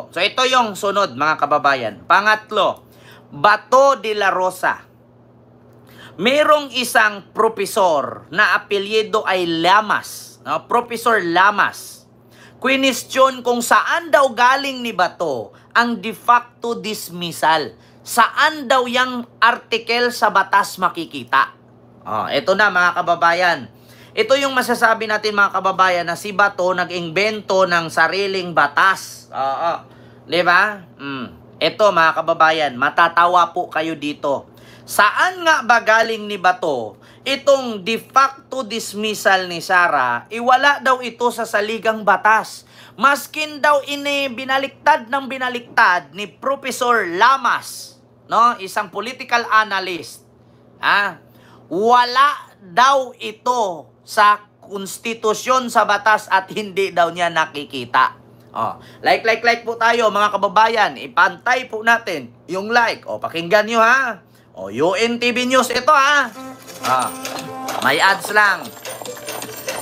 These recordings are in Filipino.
bato. So ito yung sunod mga kababayan. Pangatlo, Bato de la Rosa. Merong isang profesor na apelyido ay Lamas. No? Professor Lamas. Question kung saan daw galing ni Bato ang de facto dismissal. Saan daw yung article sa batas makikita? Ito na mga kababayan. Ito yung masasabi natin mga kababayan na si Bato nag-imbento ng sariling batas. Di ba? Ito mga kababayan, matatawa po kayo dito. Saan nga ba galing ni Bato itong de facto dismissal ni Sara? Iwala daw ito sa saligang batas. Maskin daw binaliktad ng binaliktad ni Professor Lamas, no? Isang political analyst. Wala daw ito sa konstitusyon, sa batas at hindi daw niya nakikita. Like po tayo mga kababayan. Ipantay po natin yung like. Pakinggan nyo ha. UNTV News ito ha. May ads lang.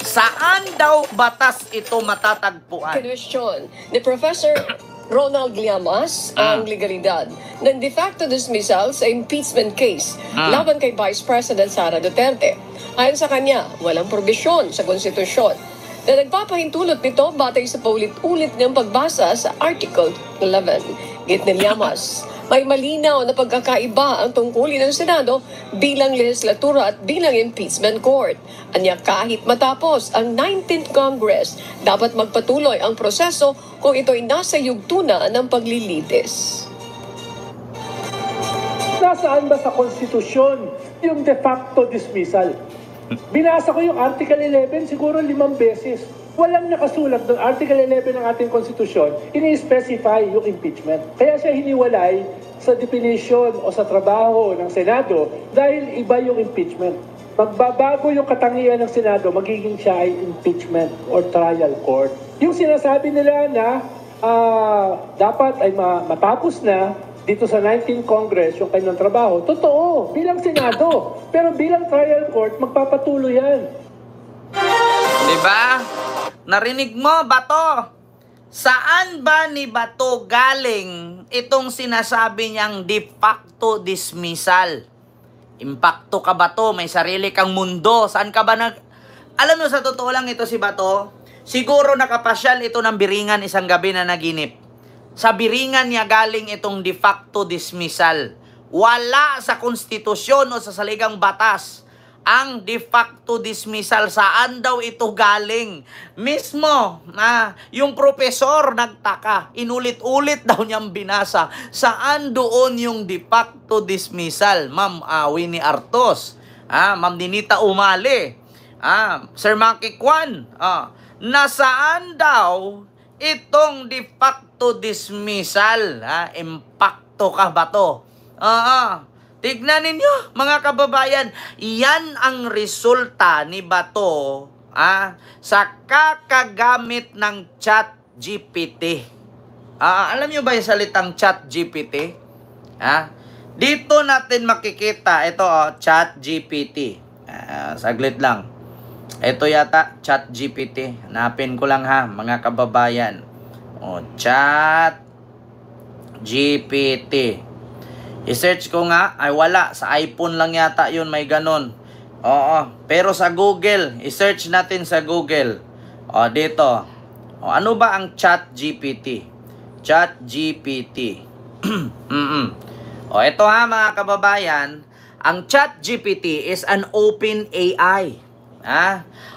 Saan daw batas ito matatagpuan? Question ni Professor Ronald Llamas ang legalidad ng de facto dismissal sa impeachment case laban kay Vice President Sara Duterte. Ayon sa kanya, walang probisyon sa konstitusyon na nagpapahintulot nito batay sa paulit-ulit ng pagbasa sa Article 11. Git ni Llamas, may malinaw na pagkakaiba ang tungkulin ng Senado bilang legislatura at bilang impeachment court. Anya kahit matapos ang 19th Congress, dapat magpatuloy ang proseso kung ito'y nasa yugtuna ng paglilitis. Nasaan ba sa konstitusyon yung de facto dismissal? Binasa ko yung Article 11 siguro 5 beses. Walang nakasulat doon. Article 11 ng ating konstitusyon, ini-specify yung impeachment. Kaya siya hiniwalay sa definition o sa trabaho ng Senado dahil iba yung impeachment. Magbabago yung katangian ng Senado, magiging siya ay impeachment or trial court. Yung sinasabi nila na dapat ay matapos na dito sa 19th Congress yung kanyang trabaho, totoo, bilang Senado. Pero bilang trial court, magpapatuloy yan. Diba? Narinig mo, Bato? Saan ba ni Bato galing itong sinasabi niyang de facto dismissal? Impacto ka, Bato? May sarili kang mundo. Saan ka ba Alam mo, sa totoo lang ito si Bato, siguro nakapasyal ito ng Biringan isang gabi na naginip. Sa Biringan niya galing itong de facto dismissal. Wala sa konstitusyon o sa saligang batas ang de facto dismissal. Saan daw ito galing? Mismo, yung profesor nagtaka. Inulit-ulit daw niyang binasa. Saan doon yung de facto dismissal? Ma'am Winnie Artos, Ma'am Dinita Umali, Sir Maki Kwan, nasaan daw itong de facto dismissal? Impacto ka ba to? Tignan ninyo mga kababayan, yan ang resulta ni Bato sa kakagamit ng ChatGPT. Alam nyo ba yung salitang ChatGPT? Dito natin makikita ito, ChatGPT. Saglit lang. Ito yata, ChatGPT. Hanapin ko lang ha, mga kababayan. ChatGPT. I-search ko nga, ay wala. Sa iPhone lang yata yun, may ganon. Pero sa Google, i-search natin sa Google. Dito. Ano ba ang ChatGPT? ChatGPT. Ito ha mga kababayan, ang ChatGPT is an open AI.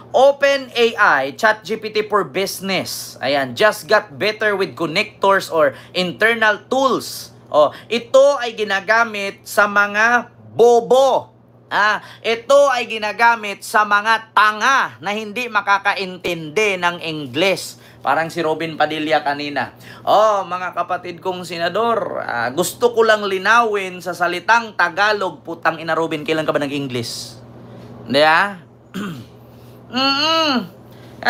Open AI, ChatGPT for business. Ayan, just got better with connectors or internal tools. Ito ay ginagamit sa mga bobo. Ito ay ginagamit sa mga tanga na hindi makakaintindi ng Ingles. Parang si Robin Padilla kanina. Mga kapatid kong senador, gusto ko lang linawin sa salitang Tagalog. Putang ina, Robin, kailan ka ba ng English? Hindi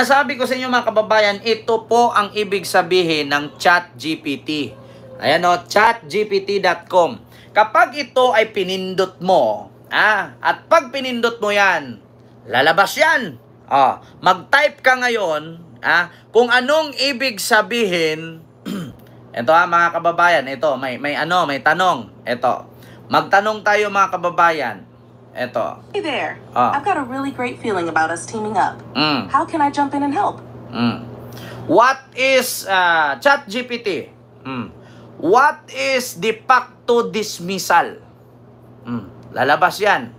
Sabi ko sa inyo mga kababayan, ito po ang ibig sabihin ng ChatGPT. Ayan chatgpt.com. Kapag ito ay pinindot mo, at pag pinindot mo yan, lalabas yan. Mag-type ka ngayon, kung anong ibig sabihin, Ito ha, mga kababayan. Ito, may tanong. Ito. Magtanong tayo, mga kababayan. Ito. Hey there. Ah. I've got a really great feeling about us teaming up. Mm. How can I jump in and help? What is ChatGPT? What is de facto dismissal? Lalabas yan.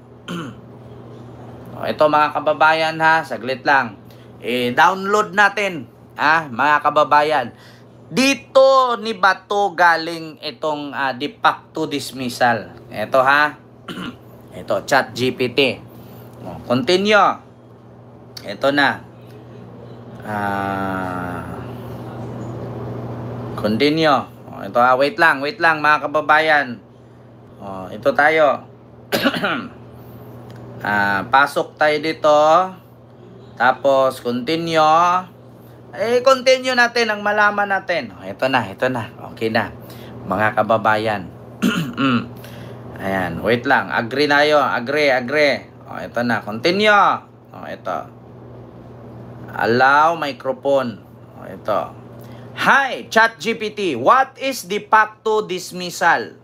Ito, mga kababayan ha, saglit lang. Download natin, mga kababayan. Dito ni Bato galing itong de facto dismissal. Ito ha. Ito, ChatGPT. Continue. Ito na. Continue. Ito ha, wait lang mga kababayan. Ito tayo. Pasok tayo dito. Tapos continue. Continue natin ang malaman natin. Ito na. Okay na. Mga kababayan. Ayan, wait lang. Agree na yun. Agree. Ito na. Continue. Ito. Allow microphone. Ito. Hi, ChatGPT. What is de facto dismissal?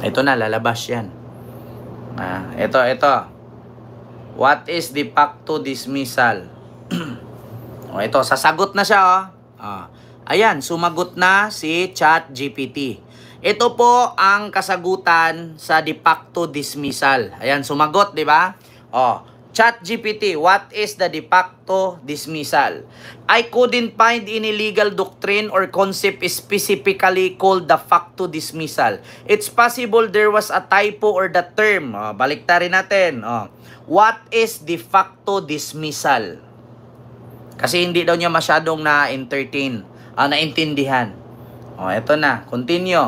Ito na, lalabas yan. Ito. What is de facto dismissal? Ito, sasagot na siya. Ayan, sumagot na si ChatGPT. Ito po ang kasagutan sa de facto dismissal. Ayan, sumagot, di ba? ChatGPT, what is the de facto dismissal? I couldn't find any legal doctrine or concept specifically called de facto dismissal. It's possible there was a typo or the term. Baliktarin natin. What is de facto dismissal? Kasi hindi daw niya masyadong naintindihan. Ito na. Continue.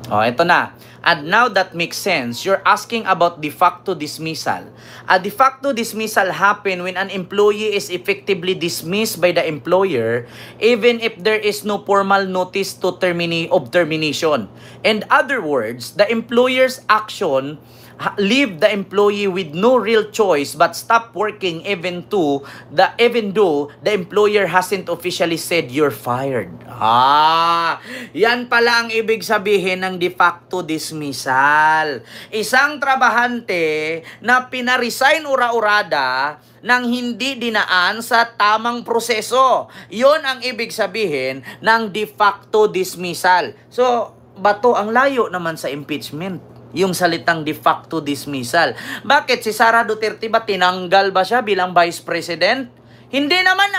Ito na. And now that makes sense. You're asking about de facto dismissal. A de facto dismissal happen when an employee is effectively dismissed by the employer even if there is no formal notice of termination. In other words, the employer's action leave the employee with no real choice but stop working even though the employer hasn't officially said you're fired. Yan pala ang ibig sabihin ng de facto dismissal. Isang trabahante na pinaresign ura-urada nang hindi dinaan sa tamang proseso. Yon ang ibig sabihin ng de facto dismissal. So, Bato, ang layo naman sa impeachment. Yung salitang de facto dismissal. Bakit? Si Sara Duterte ba tinanggal ba siya bilang Vice President? Hindi naman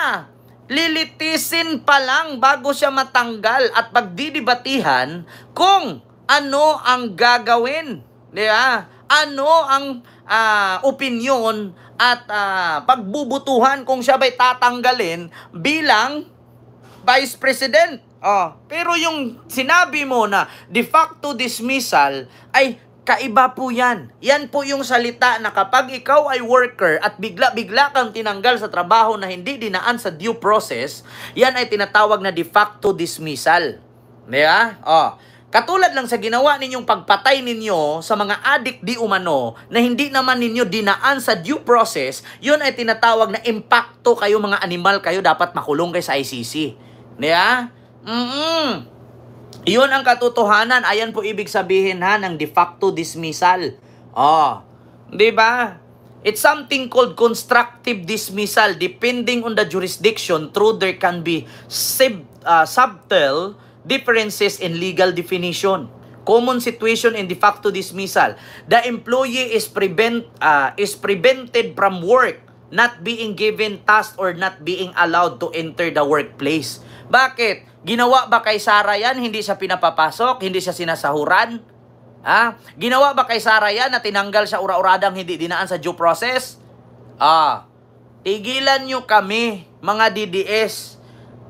Lilitisin pa lang bago siya matanggal at pagdidibatihan kung ano ang gagawin. Diba? Ano ang opinion at pagbubutuhan kung siya ba'y tatanggalin bilang Vice President. Pero yung sinabi mo na de facto dismissal ay kaiba po yan. Yan po yung salita na kapag ikaw ay worker at bigla-bigla kang tinanggal sa trabaho na hindi dinaan sa due process, yan ay tinatawag na de facto dismissal. Diba? Katulad lang sa ginawa ninyong pagpatay ninyo sa mga adik di umano na hindi naman ninyo dinaan sa due process, yun ay tinatawag na impacto kayo, mga animal kayo, dapat makulong kayo sa ICC. Diba? Yun ang katotohanan. Ayan po ibig sabihin ng de facto dismissal. Di ba? It's something called constructive dismissal. Depending on the jurisdiction, true, there can be subtle differences in legal definition. Common situation in de facto dismissal. The employee is prevented from work, not being given task or not being allowed to enter the workplace. Bakit? Ginawa ba kay Sara yan? Hindi siya pinapapasok? Hindi siya sinasahuran? Ginawa ba kay Sara yan na tinanggal siya ura-uradang hindi dinaan sa due process? Tigilan nyo kami, mga DDS.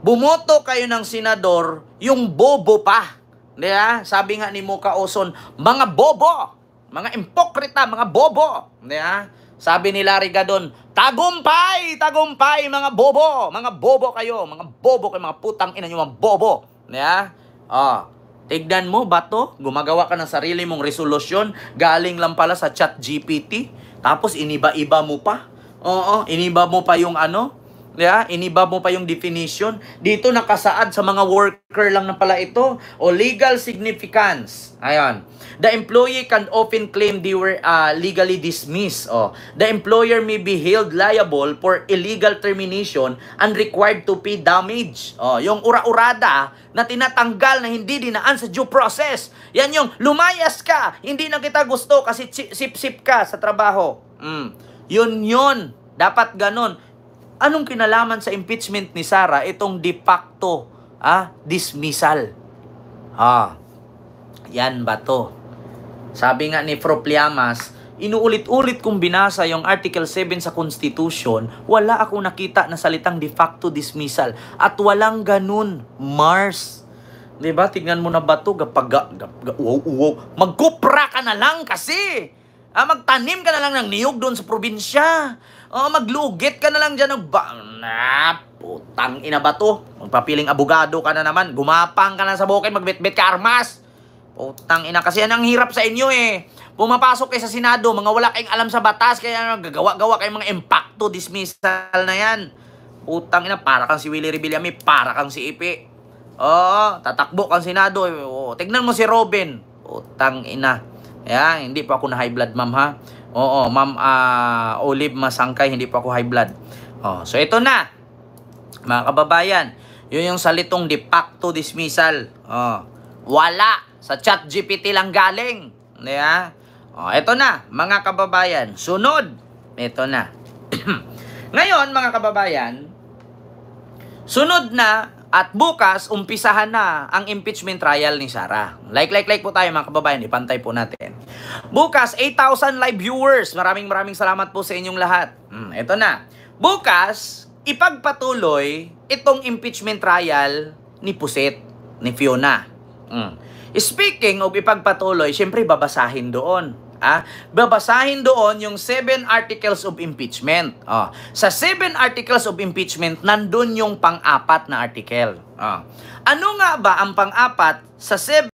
Bumoto kayo ng senador, yung bobo pa. Diba? Sabi nga ni Muka Oson, mga bobo, mga impokrita, mga bobo. Diba? Sabi ni Larry Gadon, tagumpay, mga bobo kayo, mga putang ina nyo, mga bobo. Diba? Tignan mo, Bato, gumagawa ka ng sarili mong resolusyon, galing lang pala sa ChatGPT, tapos iniba-iba mo pa. Iniba mo pa yung Yeah, iniba mo pa yung definition. Dito nakasaad sa mga worker lang na pala ito. O legal significance. Ayan. The employee can often claim they were legally dismissed. Oh, the employer may be held liable for illegal termination and required to pay damage. Oh, yung ura-urada na tinatanggal na hindi dinaan sa due process. Yan yung lumayas ka, hindi na kita gusto kasi sip-sip ka sa trabaho. Yun. Dapat ganun. Anong kinalaman sa impeachment ni Sara itong de facto dismissal? Yan ba to? Sabi nga ni Prof. Llamas, inuulit-ulit kong binasa yung Article 7 sa Constitution, wala akong nakita na salitang de facto dismissal. At walang ganun, Mars. Diba? Tignan mo na ba ito? Magkupra ka na lang kasi. Magtanim ka na lang ng niyog doon sa probinsya. Maglugit ka na lang dyan. Putang ina ba to? Magpapiling abogado ka na naman. Gumapang ka na sa bukid, magbitbit ka armas. Putang ina, kasi yan ang hirap sa inyo eh. Pumapasok kayo sa Senado, mga wala kayong alam sa batas, kaya gagawa-gawa kayong mga impacto dismissal na yan. Putang ina, para kang si Willie Rebillame, para kang si Ipi. Tatakbo kang Senado. Tignan mo si Robin. Putang ina. Hindi pa ako na high blood, ma'am, ha? Ma'am Olive Masangkay, hindi pa ako high blood. So ito na, mga kababayan, yun yung salitong de facto dismissal. Wala, sa ChatGPT lang galing. Ito na, mga kababayan, sunod. Ito na. Ngayon, mga kababayan, sunod na at bukas, umpisahan na ang impeachment trial ni Sara. Like po tayo, mga kababayan. Ipantay po natin. Bukas, 8,000 live viewers. Maraming salamat po sa inyong lahat. Ito na. Bukas, ipagpatuloy itong impeachment trial ni Puset, ni Fiona. Speaking of ipagpatuloy, syempre babasahin doon. Babasahin doon yung 7 articles of impeachment. Sa 7 articles of impeachment, nandun yung pang-apat na article. Ano nga ba ang pang-apat sa 7